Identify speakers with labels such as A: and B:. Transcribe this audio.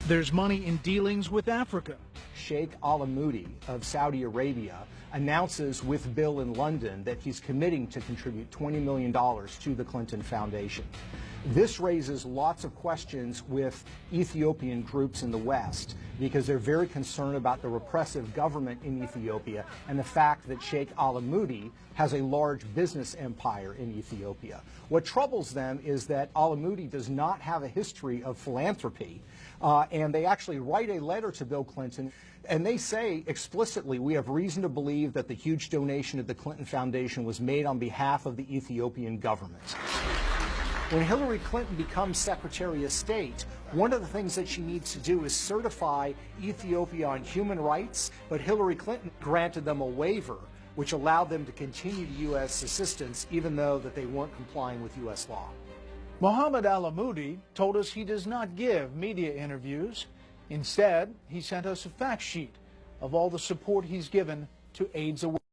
A: There's money in dealings with Africa.
B: Sheikh Amoudi of Saudi Arabia announces with Bill in London that he's committing to contribute $20 million to the Clinton Foundation. This raises lots of questions with Ethiopian groups in the West because they're very concerned about the repressive government in Ethiopia and the fact that Sheikh Amoudi has a large business empire in Ethiopia. What troubles them is that Amoudi does not have a history of philanthropy, and they actually write a letter to Bill Clinton, and they say explicitly, we have reason to believe that the huge donation to the Clinton Foundation was made on behalf of the Ethiopian government. When Hillary Clinton becomes Secretary of State, one of the things that she needs to do is certify Ethiopia on human rights, but Hillary Clinton granted them a waiver which allowed them to continue U.S. assistance even though that they weren't complying with U.S. law.
A: Mohammed al-Amoudi told us he does not give media interviews. Instead, he sent us a fact sheet of all the support he's given to AIDS awareness.